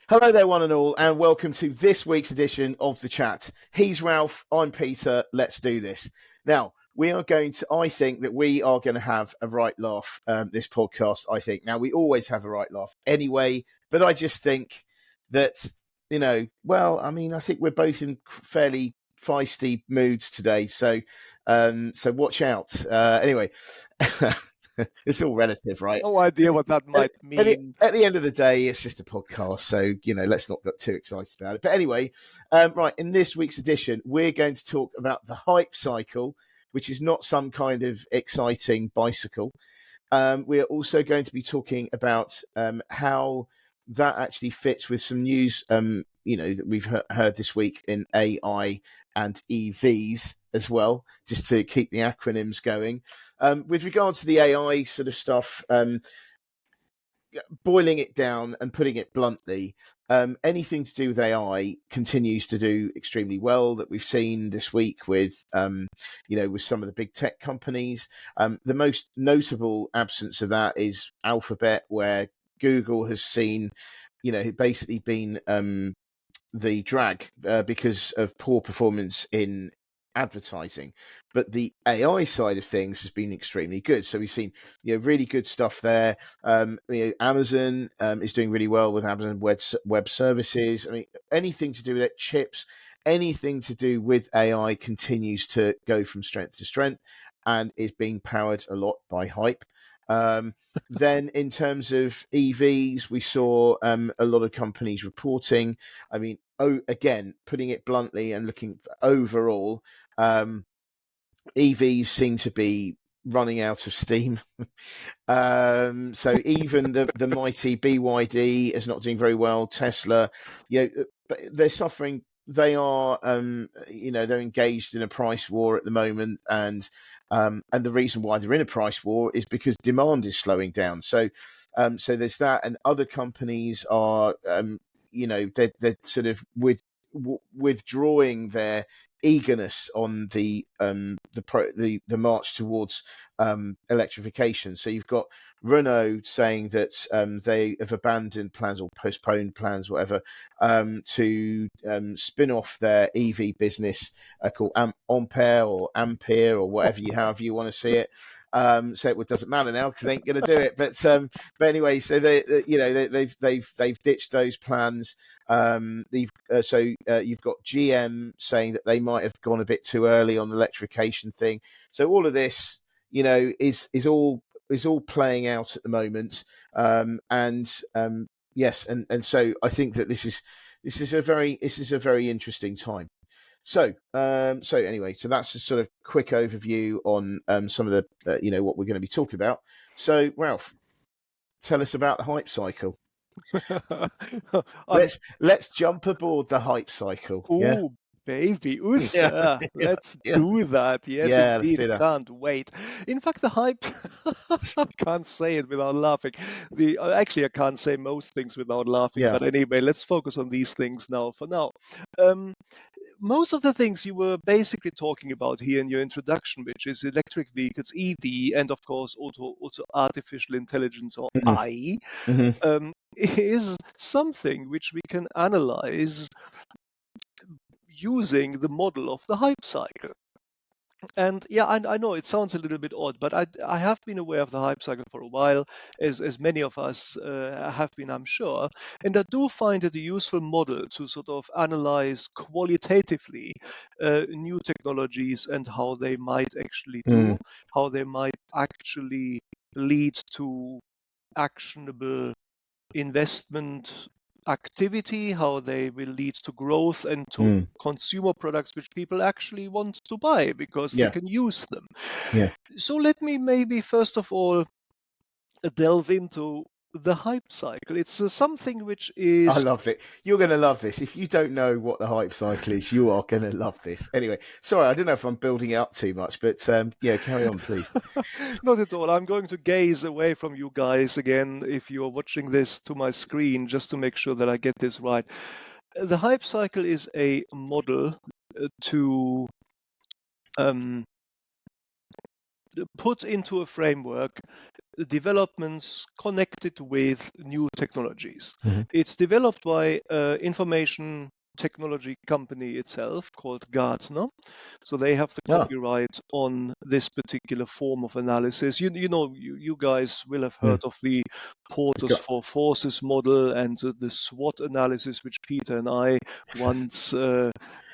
Hello there, one and all, and welcome to this week's edition of The Chat. He's Ralph, I'm Peter, let's do this. Now, I think that we are going to have a right laugh this podcast, I think. Now, we always have a right laugh anyway, but I just think that, I think we're both in fairly feisty moods today, so watch out. Anyway, it's all relative, right? No idea what that might mean. At the end of the day, it's just a podcast, so let's not get too excited about it. But anyway, right, in this week's edition, we're going to talk about the hype cycle, which is not some kind of exciting bicycle. We are also going to be talking about how that actually fits with some news, that we've heard this week in AI and EVs as well, just to keep the acronyms going. With regard to the AI sort of stuff, boiling it down and putting it bluntly, anything to do with AI continues to do extremely well, that we've seen this week with some of the big tech companies. The most notable absence of that is Alphabet, where Google has seen, basically been the drag because of poor performance in advertising, but the AI side of things has been extremely good. So we've seen really good stuff there. Amazon is doing really well with Amazon Web Services. I mean, anything to do with it, chips, anything to do with AI continues to go from strength to strength and is being powered a lot by hype. Then in terms of EVs, we saw a lot of companies reporting. I mean, again, putting it bluntly and looking overall, EVs seem to be running out of steam. So even the mighty BYD is not doing very well. Tesla, but they're suffering. They are, they're engaged in a price war at the moment, and the reason why they're in a price war is because demand is slowing down. So there's that, and other companies are, they're sort of withdrawing their eagerness on the march towards electrification. So you've got Renault saying that they have abandoned plans or postponed plans, whatever, to spin off their EV business called Ampere or Ampere or however you want to see it. So it doesn't matter now because they ain't going to do it. But anyway, so they've ditched those plans. You've got GM saying that they might have gone a bit too early on the electrification thing. So all of this, is all playing out at the moment. Yes, and so I think that this is a very interesting time. So anyway, so that's a sort of quick overview on some of the what we're going to be talking about. So Ralph, tell us about the hype cycle. Let's jump aboard the hype cycle. Ooh, baby, let's do that. Yes, indeed, let's do that. Can't wait. In fact, the hype, I can't say it without laughing. Actually, I can't say most things without laughing. But anyway, let's focus on these things now. For now, most of the things you were basically talking about here in your introduction, which is electric vehicles, EV, and of course also artificial intelligence or AI, is something which we can analyze using the model of the hype cycle. And I know it sounds a little bit odd, but I have been aware of the hype cycle for a while, as many of us have been, I'm sure. And I do find it a useful model to sort of analyze qualitatively new technologies and how they might actually do, how they might actually lead to actionable investment activity, how they will lead to growth and to consumer products which people actually want to buy because they can use them. So let me maybe first of all delve into the hype cycle. It's something which is... I love it. You're going to love this. If you don't know what the hype cycle is, you are going to love this. Anyway, sorry, I don't know if I'm building it up too much, but carry on, please. Not at all. I'm going to gaze away from you guys again if you're watching this to my screen just to make sure that I get this right. The hype cycle is a model to put into a framework developments connected with new technologies. Mm-hmm. It's developed by an information technology company itself called Gartner. So they have the Oh. copyright on this particular form of analysis. You guys will have heard Mm. of the Porters for Forces model and the SWOT analysis, which Peter and I once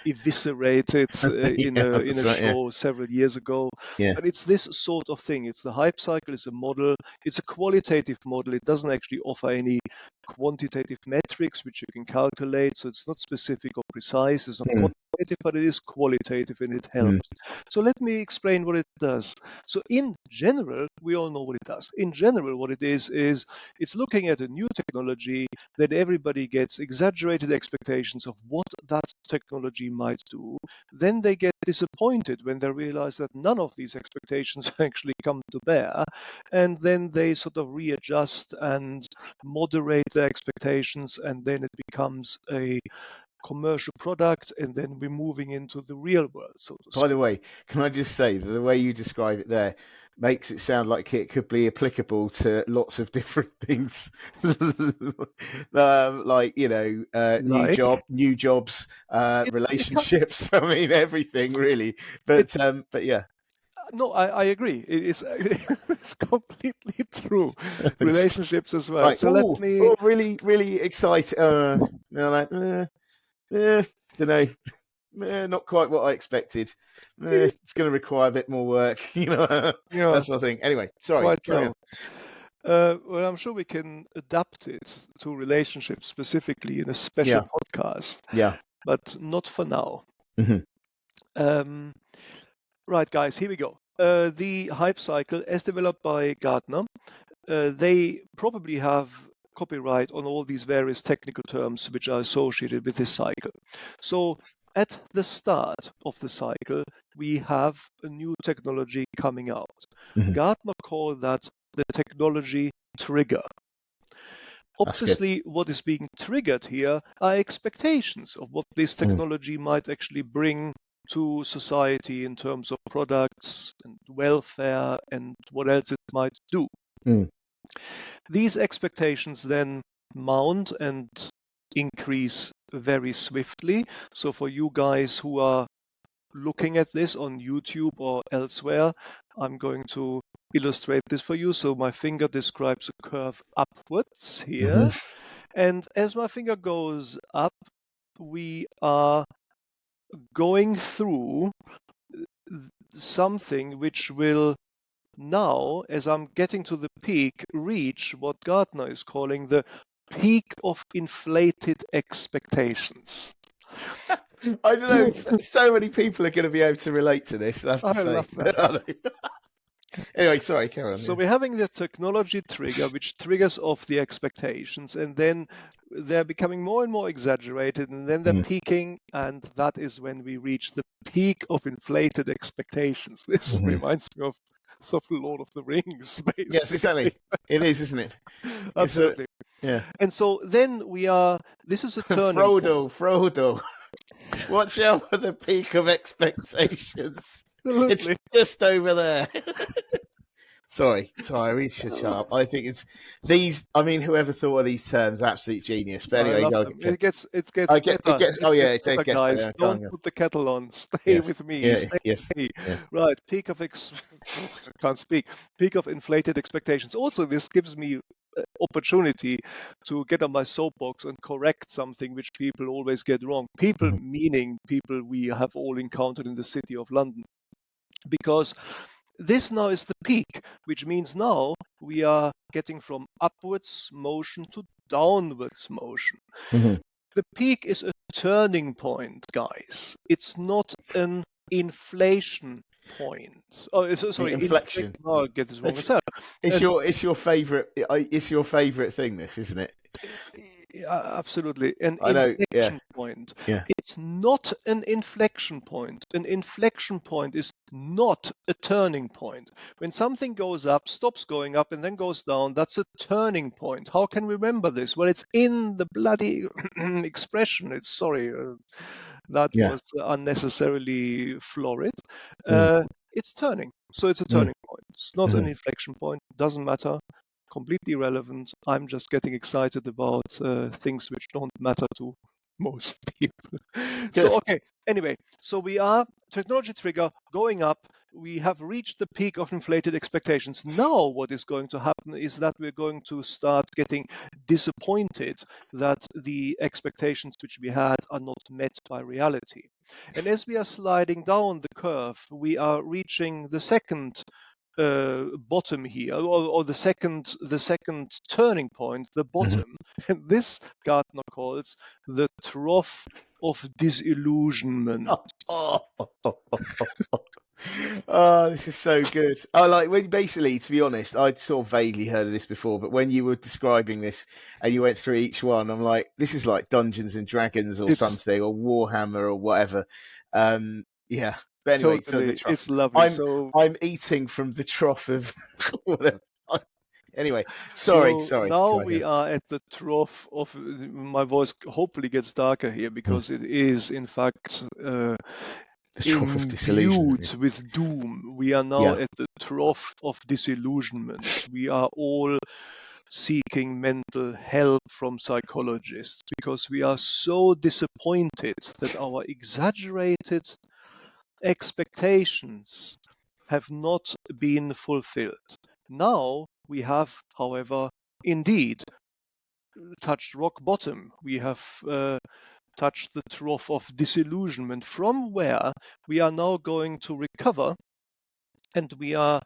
eviscerated in Yeah, a that's right. Yeah, show several years ago. yeah. But it's this sort of thing. It's the hype cycle. It's a model. It's a qualitative model. It doesn't actually offer any quantitative metrics which you can calculate. So it's not specific or precise. It's not Mm. quantitative, but it is qualitative and it Mm. helps. So let me explain what it does. So in general, we all know what it does. In general, what it is it's looking at a new technology that everybody gets exaggerated expectations of what that technology might do. Then they get disappointed when they realize that none of these expectations actually come to bear. And then they sort of readjust and moderate their expectations, and then it becomes a commercial product, and then we're moving into the real world, so to By the speak. way, can I just say that the way you describe it there makes it sound like it could be applicable to lots of different things, like Like new jobs, it can, relationships. I mean, everything really. it But yeah, no, I agree. It is it's completely true. it's, Relationships as well. right. So let Oh, me oh, really, really excited. Like, don't know. Not quite what I expected. It's going to require a bit more work, that yeah, sort of thing. Anyway, sorry, quite carry on. so. Well, I'm sure we can adapt it to relationships specifically in a special Yeah, podcast, yeah. but not for now. Hmm. Um, right, guys, here we go. The hype cycle, as developed by Gartner, they probably have copyright on all these various technical terms which are associated with this cycle. So at the start of the cycle, we have a new technology coming out. Hmm. Gartner called that the technology trigger. That's good. Obviously, what is being triggered here are expectations of what this Mm. technology might actually bring to society in terms of products and welfare and what else it might do. Mm. These expectations then mount and increase very swiftly. So for you guys who are looking at this on YouTube or elsewhere, I'm going to illustrate this for you. So my finger describes a curve upwards Hmm. here. And as my finger goes up, we are going through something which will now, as I'm getting to the peak, reach what Gartner is calling the peak of inflated expectations. I don't know. So many people are going to be able to relate to this, I have to I say. love that. Anyway, sorry, carry on. So Yeah. we're having the technology trigger, which triggers off the expectations, and then they're becoming more and more exaggerated, and then they're Mm. peaking, and that is when we reach the peak of inflated expectations. This Hmm. reminds me of Lord of the Rings, Yes, basically. exactly. It is, isn't it? It's a Absolutely. yeah. And so then this is a turning point. Frodo. Watch out for the peak of expectations. It's Absolutely. just over there. Sorry, we should shut up. I think it's these. I mean, whoever thought of these terms, absolute genius. But I anyway, love go. them. It gets It better. gets. It Oh yeah, gets better, it gets guys. better. Go Don't on, go. put the kettle on. Stay Yes. with me. Yeah. Stay Yes. with me. Yeah. Right. Can't speak. Peak of inflated expectations. Also, this gives me opportunity to get on my soapbox and correct something which people always get wrong. People Mhm. meaning people we have all encountered in the city of London. Because this now is the peak, which means now we are getting from upwards motion to downwards motion. Mhm. The peak is a turning point, guys. It's not an inflation point. Oh, sorry, inflation. Inflection. Oh, I get this wrong It's, as well. And it's your favorite. It's your favorite thing. This, isn't it? yeah, absolutely, an I know. Yeah. inflection point. Yeah. It's not an inflection point. An inflection point is not a turning point. When something goes up, stops going up, and then goes down, that's a turning point. How can we remember this? Well, it's in the bloody expression. That Yeah. was unnecessarily florid. Mm. it's turning. So it's a Mm. turning point. It's not an Mhm. inflection point. Doesn't matter. Completely irrelevant. I'm just getting excited about things which don't matter to most people. So Good. okay. Anyway, so we are technology trigger going up. We have reached the peak of inflated expectations. Now, what is going to happen is that we're going to start getting disappointed that the expectations which we had are not met by reality. And as we are sliding down the curve, we are reaching the second bottom here, or the second turning point, the Mhm. bottom. And this Gartner calls the trough of disillusionment. Oh, oh, this is so good. I like when basically, to be honest, I'd sort of vaguely heard of this before, but when you were describing this and you went through each one, I'm like, this is like Dungeons and Dragons or It's something, or Warhammer or whatever. Yeah. But anyway, so the totally, trough. it's lovely. I'm So I'm eating from the trough of whatever. Anyway, sorry, So sorry. now Go we ahead. are at the trough of my voice. Hopefully gets darker here Mm. because it is in fact The trough of disillusionment. imbued with doom. We are now Yeah. at the trough of disillusionment. We are all seeking mental help from psychologists because we are so disappointed that our exaggerated expectations have not been fulfilled. Now we have, however, indeed touched rock bottom. We have touched the trough of disillusionment from where we are now going to recover, and we are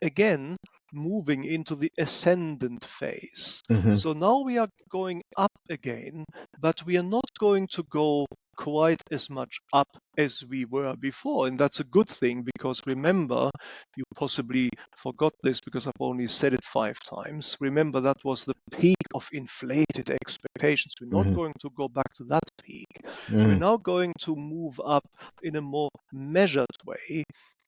again moving into the ascendant phase. Hmm. So now we are going up again, but we are not going to go quite as much up as we were before. And that's a good thing because remember, you possibly forgot this because I've only said it 5 times. Remember, that was the peak of inflated expectations. We're not Hmm. going to go back to that peak. We're Hmm. now going to move up in a more measured way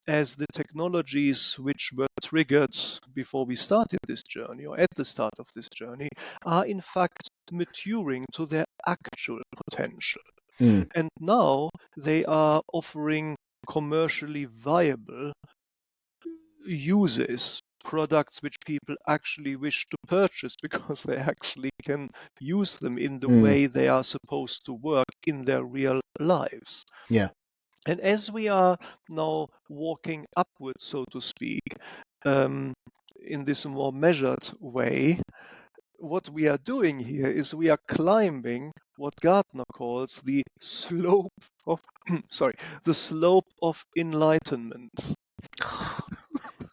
as the technologies which were triggered before we started this journey or at the start of this journey are in fact maturing to their actual potential. Mm. And now they are offering commercially viable uses, products which people actually wish to purchase because they actually can use them in the Mm. way they are supposed to work in their real lives. Yeah. And as we are now walking upwards, so to speak, um, in this more measured way, what we are doing here is we are climbing what Gardner calls the slope of sorry, the slope of enlightenment.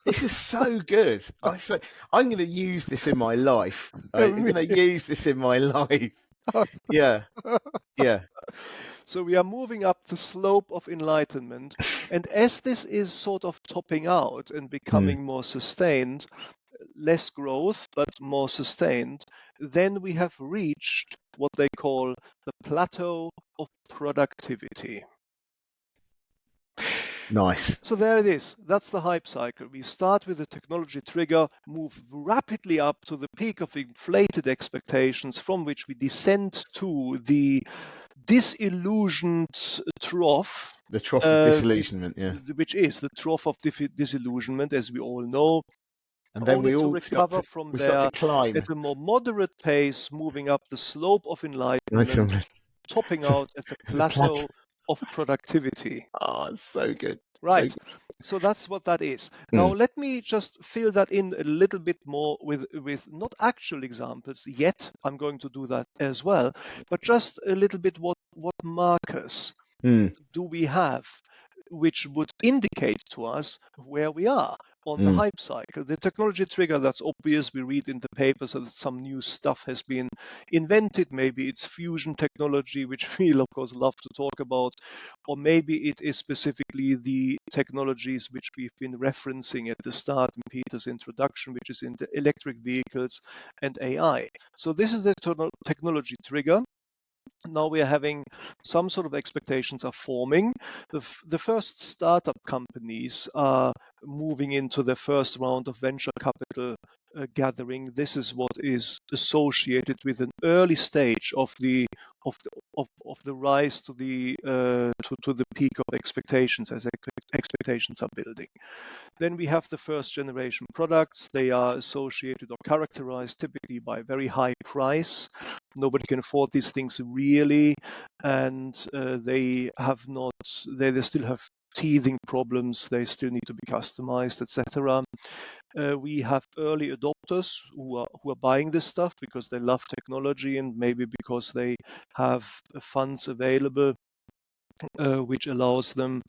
This is so good. I'm going to use this in my life. I'm Me- going to use this in my life. Yeah. Yeah. So we are moving up the slope of enlightenment, and as this is sort of topping out and Mm. becoming more sustained, less growth but more sustained, then we have reached what they call the plateau of productivity. Nice. So there it is. That's the hype cycle. We start with a technology trigger, move rapidly up to the peak of inflated expectations, from which we descend to the disillusioned trough, The trough of uh, disillusionment. Yeah. which is the trough of disillusionment, as we all know, And then only we to all recover from start to there climb. at a more moderate pace, moving up the slope of enlightenment, The topping out at the plat. plateau of productivity. Oh, it's so good. So Right. good. So that's what that is. Now Mm. let me just fill that in a little bit more with not actual examples yet. I'm going to do that as well, but just a little bit what markers Mm. do we have which would indicate to us where we are on the Mm. hype cycle. The technology trigger, that's obvious. We read in the papers that some new stuff has been invented. Maybe it's fusion technology, which we'll, of course, love to talk about. Or maybe it is specifically the technologies which we've been referencing at the start in Peter's introduction, which is in the electric vehicles and AI. So this is the technology trigger. Now we are having some sort of expectations are forming. The first startup companies are moving into the first round of venture capital gathering. This is what is associated with an early stage of of the rise to the peak of expectations as expectations are building. Then we have the first generation products. They are associated or characterized typically by very high price. Nobody can afford these things really, and they still have teething problems. They still need to be customized, etc. We have early adopters who are buying this stuff because they love technology and maybe because they have funds available, which allows them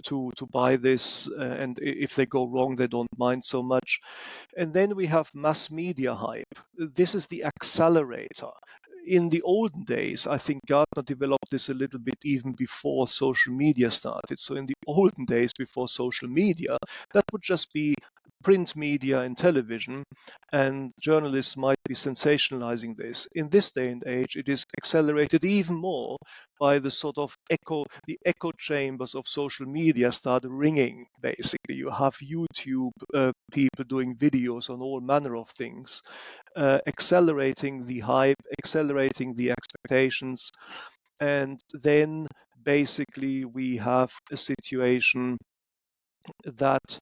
to buy this, and if they go wrong, they don't mind so much. And then we have mass media hype. This is the accelerator. In the olden days, I think Gartner developed this a little bit even before social media started. So in the olden days, before social media, that would just be print media and television, and journalists might be sensationalizing this. In this day and age, it is accelerated even more by the sort of the echo chambers of social media start ringing, basically. You have YouTube people doing videos on all manner of things, accelerating the hype, accelerating the expectations. And then basically we have a situation that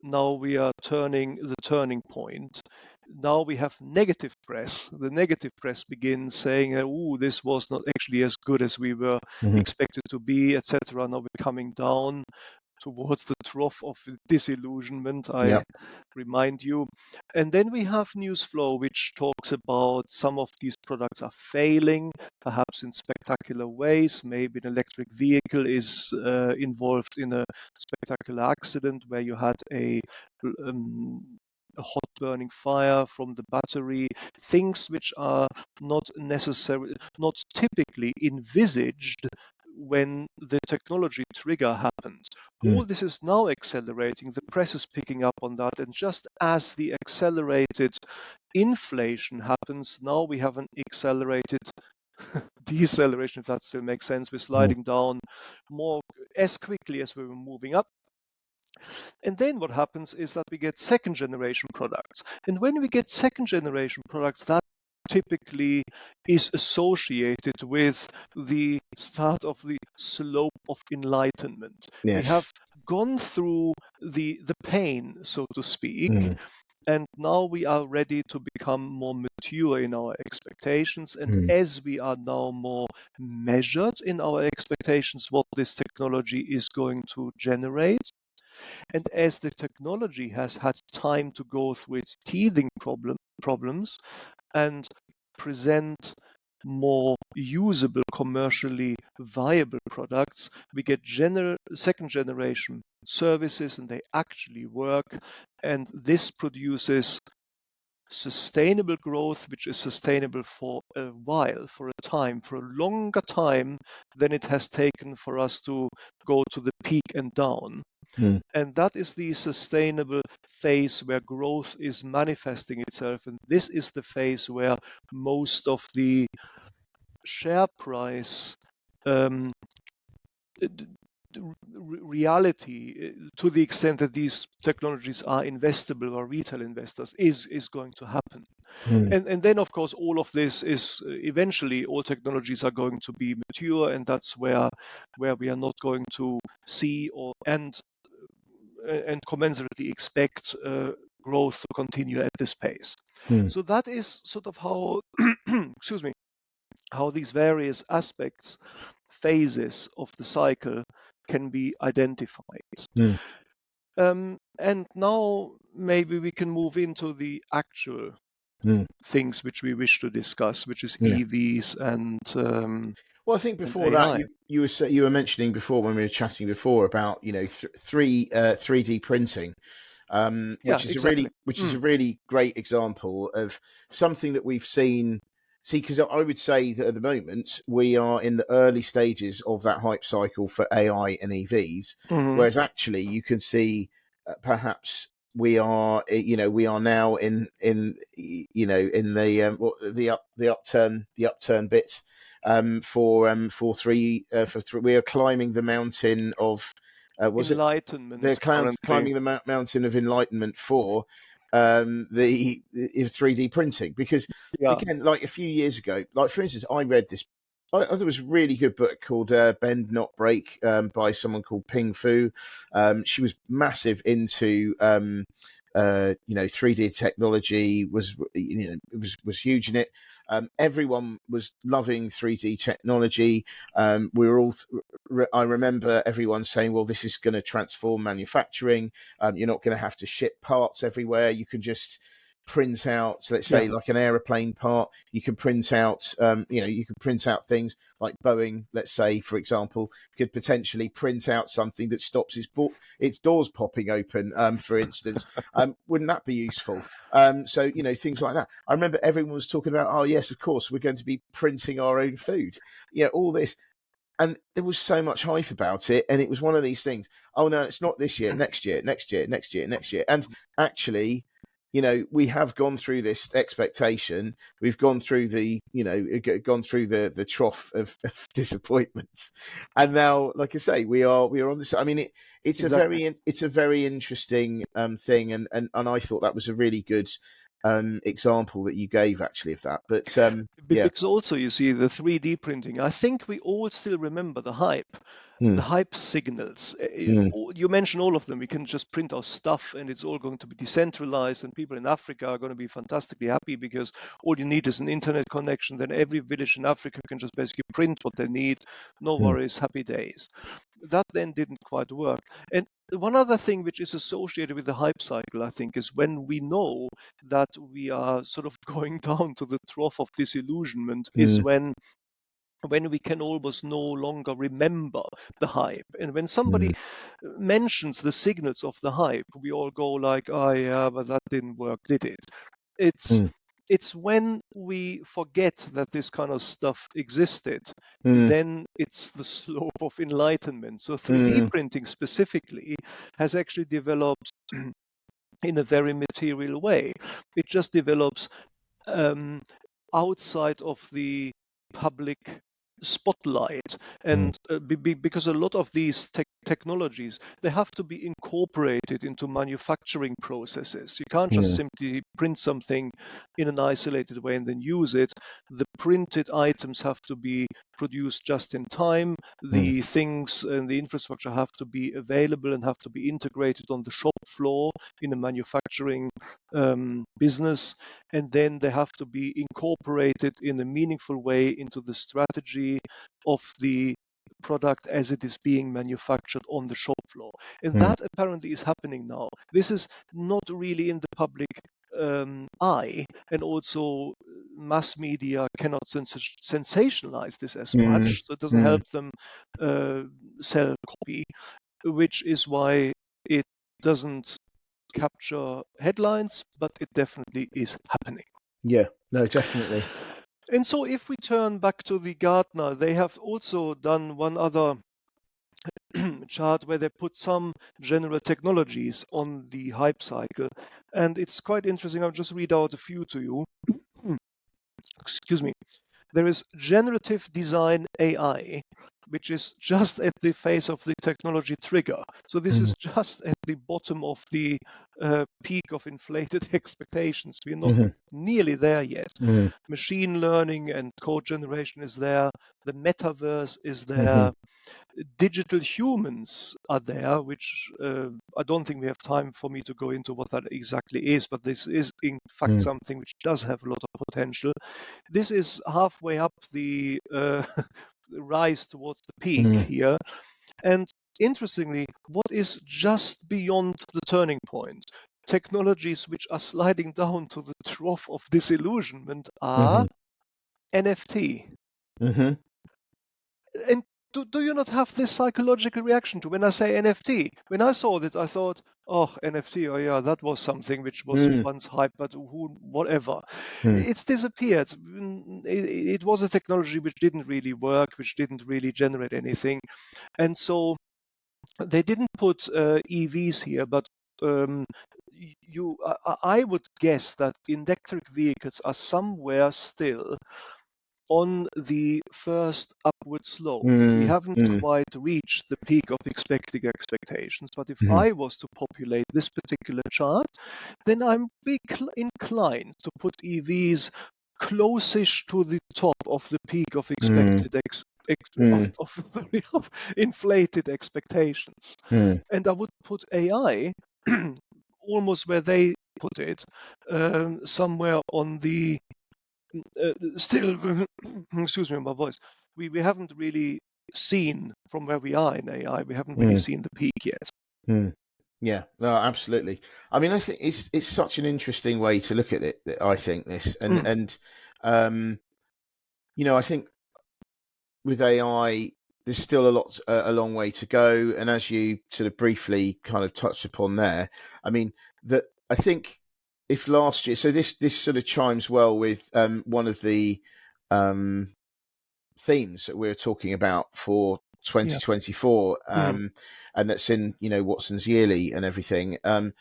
now we are turning the turning point. Now we have negative press. The negative press begins saying, "Oh, this was not actually as good as we were expected to be," etc. Now we're coming down towards the trough of disillusionment, I remind you. And then we have news flow, which talks about some of these products are failing, perhaps in spectacular ways. Maybe an electric vehicle is involved in a spectacular accident where you had a hot burning fire from the battery, things which are not typically envisaged when the technology trigger happened. All this is now accelerating. The press is picking up on that. And just as the accelerated inflation happens, now we have an accelerated deceleration, if that still makes sense. We're sliding down more as quickly as we were moving up. And then what happens is that we get second generation products. And when we get second generation products, that typically is associated with the start of the slope of enlightenment. Yes. We have gone through the pain, so to speak, and now we are ready to become more mature in our expectations. And as we are now more measured in our expectations, what this technology is going to generate, and as the technology has had time to go through its teething problems and present more usable, commercially viable products, we get second generation services, and they actually work. And this produces sustainable growth, which is sustainable for a while, for a time, for a longer time than it has taken for us to go to the peak and down. And that is the sustainable phase where growth is manifesting itself. And this is the phase where most of the share price reality, to the extent that these technologies are investable by retail investors, is going to happen. And then, of course, all of this is eventually all technologies are going to be mature, and that's where we are not going to see and commensurately expect growth to continue at this pace. So that is sort of how, excuse me, how these various aspects, phases of the cycle can be identified. And now maybe we can move into the actual things which we wish to discuss, which is EVs and well, I think before that, you were mentioning before when we were chatting before about 3D printing, which is a really great example of something that we've seen. See, because I would say that at the moment we are in the early stages of that hype cycle for AI and EVs, whereas actually you can see perhaps we are now in the upturn bit for three. We are climbing the mountain of enlightenment. They're climbing the mountain of enlightenment for the 3D printing, because again, like a few years ago, like for instance, I read this there was a really good book called Bend Not Break, by someone called Ping Fu. She was massive into 3D technology. Was huge in it. Everyone was loving 3D technology. We were all. I remember everyone saying, "Well, this is going to transform manufacturing. You're not going to have to ship parts everywhere. You can just print out, let's Yeah, say, like an aeroplane part. You can print out, you can print out things like Boeing, let's say, for example, could potentially print out something that stops its doors popping open, for instance. Wouldn't that be useful? So, things like that. I remember everyone was talking about, oh, yes, of course, we're going to be printing our own food. All this. And there was so much hype about it, and it was one of these things. Oh no, it's not this year. Next year, next year, next year, next year. And actually, we have gone through this expectation. We've gone through the trough of disappointments, and now, like I say, we are on this. I mean, exactly. it's a very interesting thing, and I thought that was a really good example that you gave actually of that. But yeah. Because also, you see, the 3D printing, I think we all still remember the hype. The Mm, hype signals. mm, You mentioned all of them. We can just print our stuff and it's all going to be decentralized, and people in Africa are going to be fantastically happy because all you need is an internet connection. Then every village in Africa can just basically print what they need. No mm, worries, happy days. That then didn't quite work. And one other thing which is associated with the hype cycle, I think, is when we know that we are sort of going down to the trough of disillusionment, is mm, when we can almost no longer remember the hype. And when somebody mm, mentions the signals of the hype, we all go like, oh yeah, but that didn't work, did it? It's mm, it's when we forget that this kind of stuff existed, mm, then it's the slope of enlightenment. So 3D mm, printing specifically has actually developed in a very material way. It just develops um, outside of the public spotlight, mm, and because a lot of these technologies, they have to be incorporated into manufacturing processes. You can't just mm, simply print something in an isolated way and then use it. The printed items have to be produced just in time. mm, The things and the infrastructure have to be available and have to be integrated on the shop floor in a manufacturing business, and then they have to be incorporated in a meaningful way into the strategy of the product as it is being manufactured on the shop floor. And mm, that apparently is happening now. This is not really in the public eye, and also mass media cannot sensationalize this as mm, much, so it doesn't mm. help them uh, sell copy, which is why it doesn't capture headlines, but it definitely is happening. Yeah, no, definitely. And so if we turn back to the Gartner, they have also done one other chart where they put some general technologies on the hype cycle. And it's quite interesting. I'll just read out a few to you. Excuse me. There is generative design AI, which is just at the face of the technology trigger. So this Mm, is just at the bottom of the peak of inflated expectations. We're not mhm, nearly there yet. mm, Machine learning and code generation is there. The metaverse is mhm, there. Digital humans are there, which I don't think we have time for me to go into what that exactly is, but this is in fact mm, something which does have a lot of potential. This is halfway up the rise towards the peak mm, here. And interestingly, what is just beyond the turning point? Technologies which are sliding down to the trough of disillusionment are mhm, NFT. mhm, And do you not have this psychological reaction to when I say NFT? When I saw that, I thought, oh, NFT, oh yeah, that was something which was mm, once hype, but whatever. mm, It's disappeared. It was a technology which didn't really work, which didn't really generate anything. And so they didn't put EVs here, but um, I would guess that electric vehicles are somewhere still on the first upward slope. We mm, haven't mm, quite reached the peak of expecting expectations, but if mhm, I was to populate this particular chart, then I'm inclined to put EVs close-ish to the top of the peak of mm, expected mm, of inflated expectations. mm, And I would put AI almost where they put it, somewhere on the still, excuse me, my voice. We haven't really seen from where we are in AI. We haven't really mm, seen the peak yet. mm. Yeah, no, absolutely. I mean, I think it's such an interesting way to look at it. I think this, Mm, and I think with AI, there's still a long way to go. And as you sort of briefly kind of touched upon there, I mean, that I think if last year, so this sort of chimes well with one of the um, themes that we were talking about for yeah. 2024, Mm, and that's in Watson's Yearly and everything, and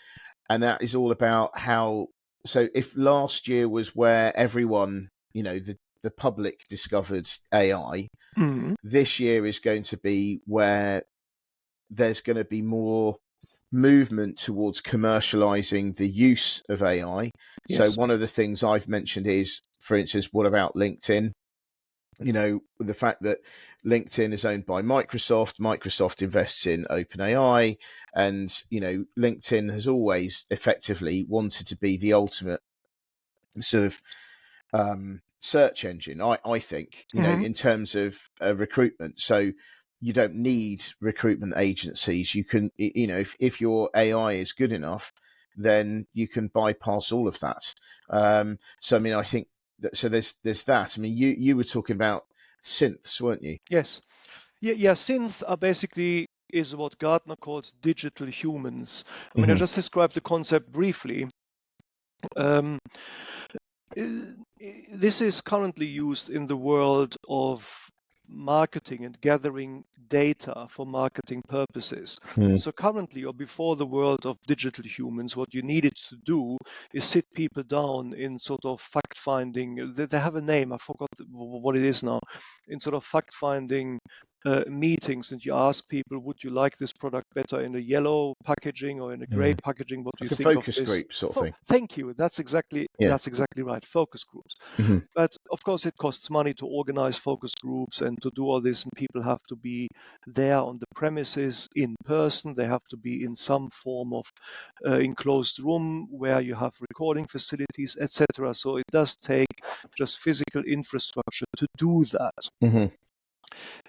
that is all about how. So if last year was where everyone, the public discovered AI, mm, this year is going to be where there's going to be more movement towards commercializing the use of AI. So yes. one of the things I've mentioned is, for instance, what about LinkedIn? The fact that LinkedIn is owned by Microsoft, Microsoft invests in OpenAI, and, LinkedIn has always effectively wanted to be the ultimate sort of search engine, I think, Hmm. in terms of recruitment. So you don't need recruitment agencies. You can, if your AI is good enough, then you can bypass all of that. So I mean, I think that, so there's that. I mean, you were talking about synths, weren't you? Yes. Yeah, yeah. Synths are basically is what Gartner calls digital humans. I mean, I Hmm. just described the concept briefly. Um, this is currently used in the world of marketing and gathering data for marketing purposes. Mm, So currently, or before the world of digital humans, what you needed to do is sit people down in sort of fact finding. They have a name, I forgot what it is now, in sort of fact finding meetings, and you ask people, would you like this product better in a yellow packaging or in a gray mm. packaging? What do you Like a think of focus this? group sort of thing. Thank you. Yeah. That's exactly right. Focus groups. Hmm. But of course, it costs money to organize focus groups and to do all this, and people have to be there on the premises in person. They have to be in some form of enclosed room where you have recording facilities, etc. So it does take just physical infrastructure to do that. Hmm.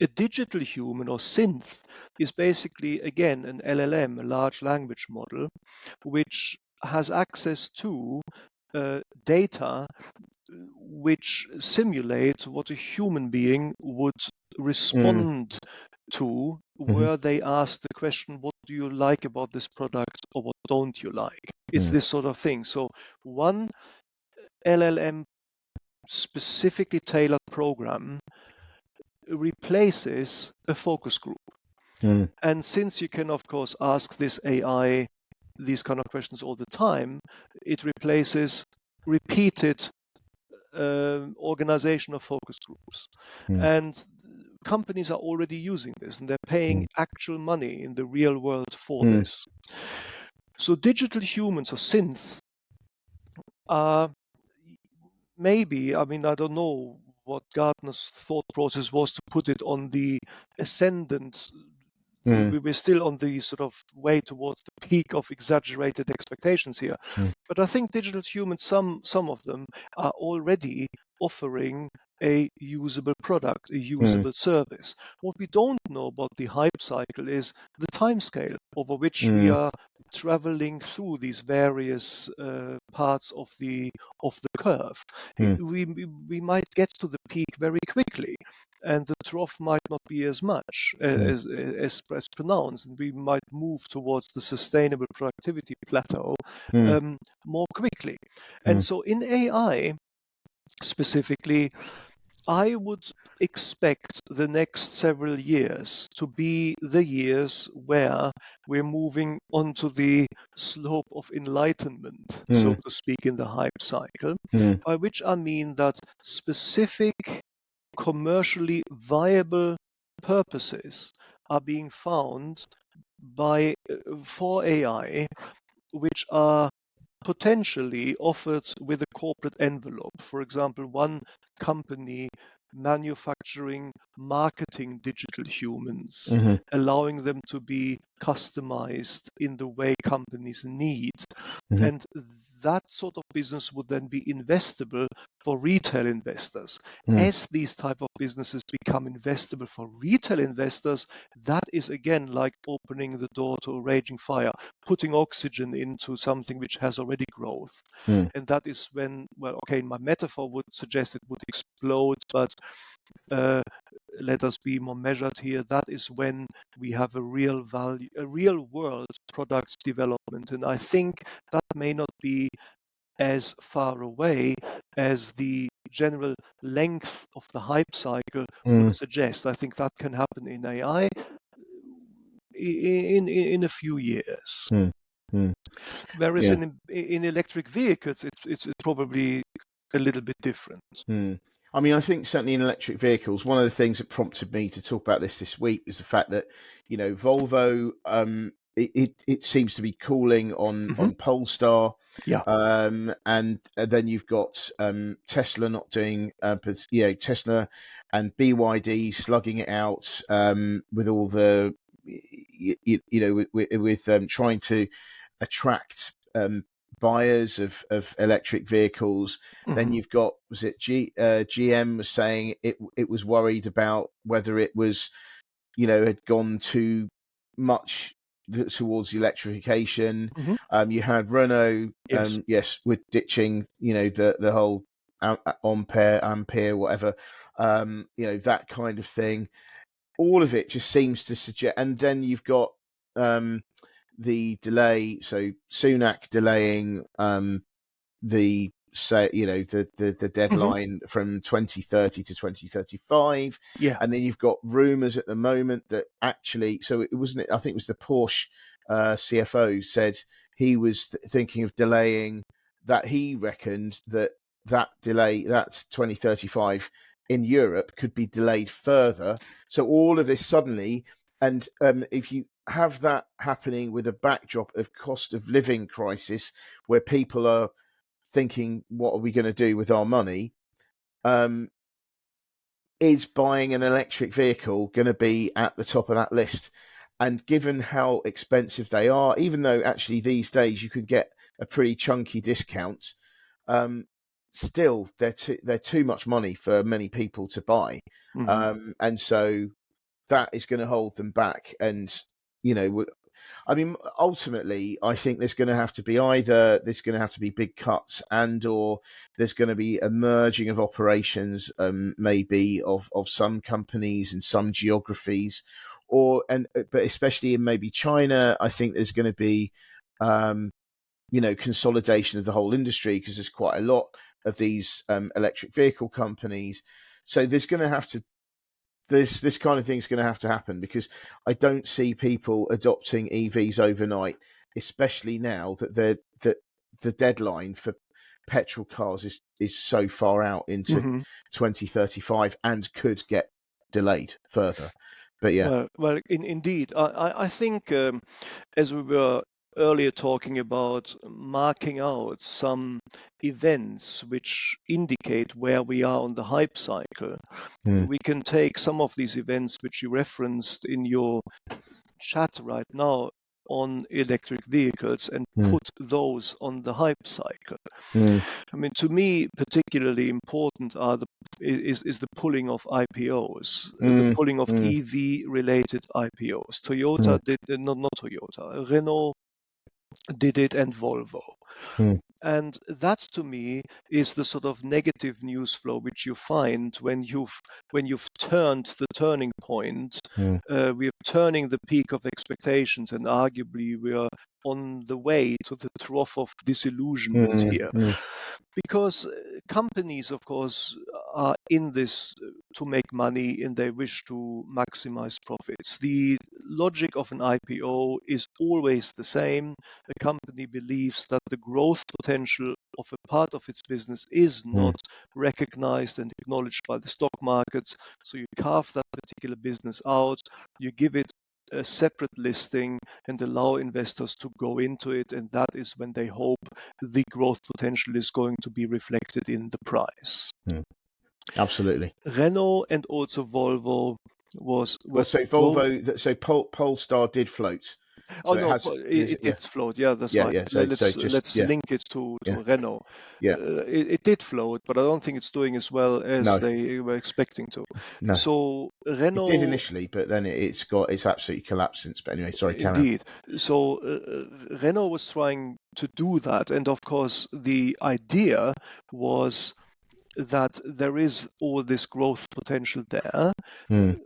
A digital human or synth is basically, again, an LLM, a large language model, which has access to data which simulate what a human being would Mm, respond to hmm. were they asked the question, what do you like about this product or what don't you like? It's Mm, this sort of thing. So one LLM specifically tailored program replaces a focus group. mm, And since you can, of course, ask this AI these kind of questions all the time, it replaces repeated organization of focus groups. mm, And companies are already using this and they're paying mm, actual money in the real world for mm, this. So digital humans or synths are maybe, I mean, I don't know what Gartner's thought process was to put it on the ascendant. mm, We're still on the sort of way towards the peak of exaggerated expectations here. mm, But I think digital humans, some of them are already offering a usable product, a mm, usable service. What we don't know about the hype cycle is the timescale over which we mm, are traveling through these various parts of the curve. mm, We might get to the peak very quickly, and the trough might not be as much mm, as pronounced, and we might move towards the sustainable productivity plateau mm, more quickly. And mm, so in AI specifically, I would expect the next several years to be the years where we're moving onto the slope of enlightenment, so mm, to speak, in the hype cycle, mm, by which I mean that specific commercially viable purposes are being found by for AI, which are potentially offered with a corporate envelope. For example, one company manufacturing marketing digital humans, Hmm. allowing them to be customized in the way companies need. Hmm. And that sort of business would then be investable for retail investors. Mm. As these type of businesses become investable for retail investors, that is again like opening the door to a raging fire, putting oxygen into something which has already growth. Mm. And that is when, well, okay, my metaphor would suggest it would explode, but uh, let us be more measured here. That is when we have a real value, a real world product development. And I think that may not be as far away as the general length of the hype cycle would Mm. suggest. I think that can happen in AI in a few years. Mm. Mm. Whereas Yeah. in electric vehicles, it's probably a little bit different. Mm. I mean, I think certainly in electric vehicles, one of the things that prompted me to talk about this week was the fact that, Volvo, it seems to be cooling Hmm. on Polestar, Yeah. and then you've got Tesla not doing, but Tesla and BYD slugging it out with all the, with trying to attract buyers of electric vehicles. Then Hmm. you've got, was it GM was saying it was worried about whether it was, had gone too much towards the electrification. Hmm. You had Renault, Yes. yes, with ditching, the whole ampere, whatever, that kind of thing. All of it just seems to suggest, and then you've got the delay. So Sunak delaying the say the Hmm. deadline from 2030 to 2035, Yeah. and then you've got rumors at the moment that actually, so it wasn't, I think it was the Porsche CFO said he was thinking of delaying that. He reckoned that delay, that 2035 in Europe, could be delayed further. So all of this suddenly, and if you have that happening with a backdrop of cost of living crisis where people are thinking, what are we going to do with our money? Um, is buying an electric vehicle going to be at the top of that list? And given how expensive they are, even though actually these days you can get a pretty chunky discount, um, still they're too much money for many people to buy, Hmm. and so that is going to hold them back. And you know, I mean, ultimately, I think there's going to have to be either there's going to have to be big cuts, and or there's going to be a merging of operations, maybe of some companies and some geographies, but especially in maybe China, I think there's going to be, um, consolidation of the whole industry because there's quite a lot of these electric vehicle companies. So there's going to have to this kind of thing's going to have to happen because I don't see people adopting EVs overnight, especially now that the deadline for petrol cars is so far out into Hmm. 2035 and could get delayed further. But yeah. Well, indeed, I think as we were earlier talking about marking out some events which indicate where we are on the hype cycle, Mm. we can take some of these events which you referenced in your chat right now on electric vehicles and Mm. put those on the hype cycle. Mm. I mean, to me, particularly important is the pulling of IPOs, the Mm. pulling of Mm. EV-related IPOs. Toyota Mm. did, not Toyota, Renault did it, and Volvo. Mm. And that to me is the sort of negative news flow which you find when you've turned the turning point. Mm. We're turning the peak of expectations, and arguably we are on the way to the trough of disillusionment Mm. here. Mm. Because companies, of course, are in this to make money and they wish to maximize profits. The logic of an IPO is always the same. A company believes that the growth potential of a part of its business is Mm. not recognized and acknowledged by the stock markets. So you carve that particular business out, you give it a separate listing and allow investors to go into it, and that is when they hope the growth potential is going to be reflected in the price. Absolutely. Renault and also Volvo were So both. Volvo, so Polestar did float. Oh So it no, has, it yeah, did float. Yeah, that's yeah, right. yeah. So just, Let's yeah, link it to yeah, Renault. yeah. It did float, but I don't think it's doing as well as No, they were expecting to. no. So It did Renault, initially, but then it's absolutely collapsed since. But anyway, sorry, Karen. indeed. So Renault was trying to do that, and of course the idea was that there is all this growth potential there. Mm,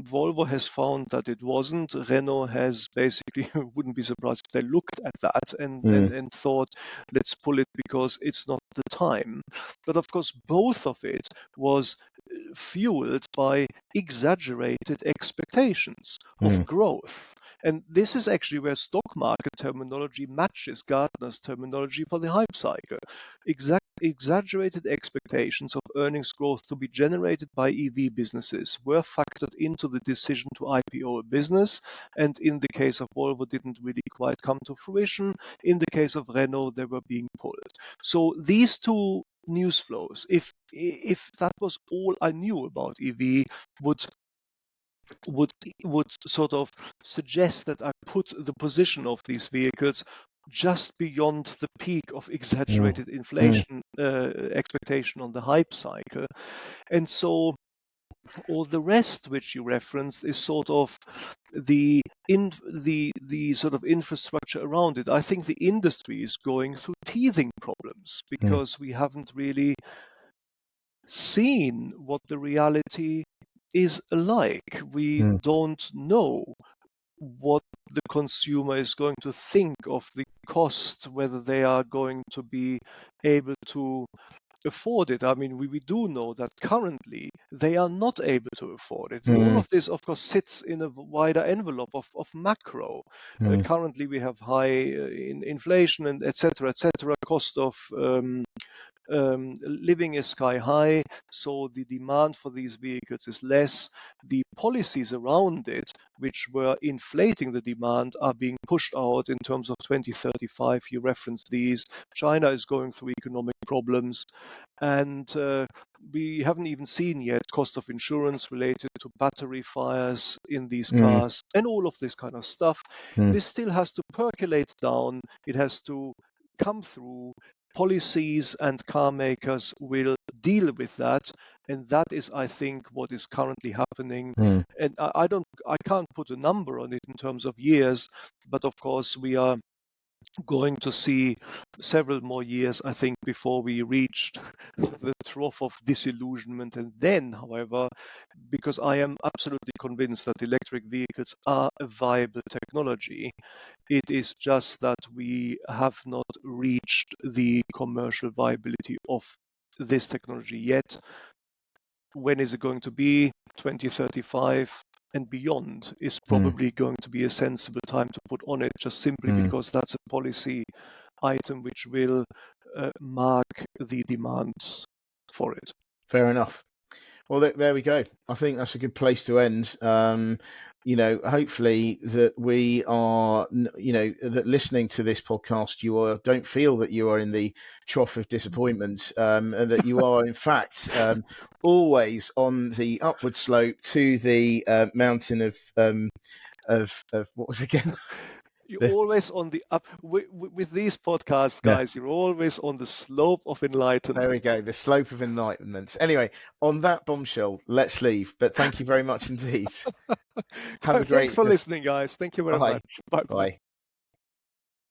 Volvo has found that it wasn't. Renault has basically, wouldn't be surprised if they looked at that and thought, let's pull it because it's not the time. But of course, both of it was fueled by exaggerated expectations of mm, growth. And this is actually where stock market terminology matches Gartner's terminology for the hype cycle. Exaggerated expectations of earnings growth to be generated by EV businesses were factored into the decision to IPO a business, and in the case of Volvo, didn't really quite come to fruition. In the case of Renault, they were being pulled. So these two news flows, if that was all I knew about EV, would would would sort of suggest that I put the position of these vehicles just beyond the peak of mm, exaggerated mm, inflation expectation on the hype cycle. And so all the rest which you referenced is sort of the sort of infrastructure around it. I think the industry is going through teething problems mm, because we haven't really seen what the reality is like. We mm, don't know what the consumer is going to think of the cost, whether they are going to be able to afford it. I mean, we do know that currently they are not able to afford it. All mm, of this, of course, sits in a wider envelope of macro. mm, Currently, we have high inflation and et cetera, cost of living is sky high, so the demand for these vehicles is less. The policies around it, which were inflating the demand, are being pushed out in terms of 2035. You referenced these. China is going through economic problems, and we haven't even seen yet cost of insurance related to battery fires in these mm, cars and all of this kind of stuff. mm, This still has to percolate down. It has to come through. Policies and car makers will deal with that, and that is, I think, what is currently happening. mm, And I can't put a number on it in terms of years, but of course we are going to see several more years, I think, before we reached the trough of disillusionment. And then, however, because I am absolutely convinced that electric vehicles are a viable technology, it is just that we have not reached the commercial viability of this technology yet. When is it going to be? 2035 and beyond is mm, probably going to be a sensible time to put on it, just simply mm. because that's a policy item which will mark the demand for it. Fair enough. Well, there we go. I think that's a good place to end. Hopefully that we are, that listening to this podcast, don't feel that you are in the trough of disappointment, and that you are, in fact, always on the upward slope to the mountain of what was it again? You're always on the up with these podcasts, Yeah. guys. You're always on the slope of enlightenment. There we go. The slope of enlightenment. Anyway, on that bombshell, let's leave. But thank you very much indeed. Have a Thanks great. for listening, guys. Thank you very Bye. much. Bye bye. Bye.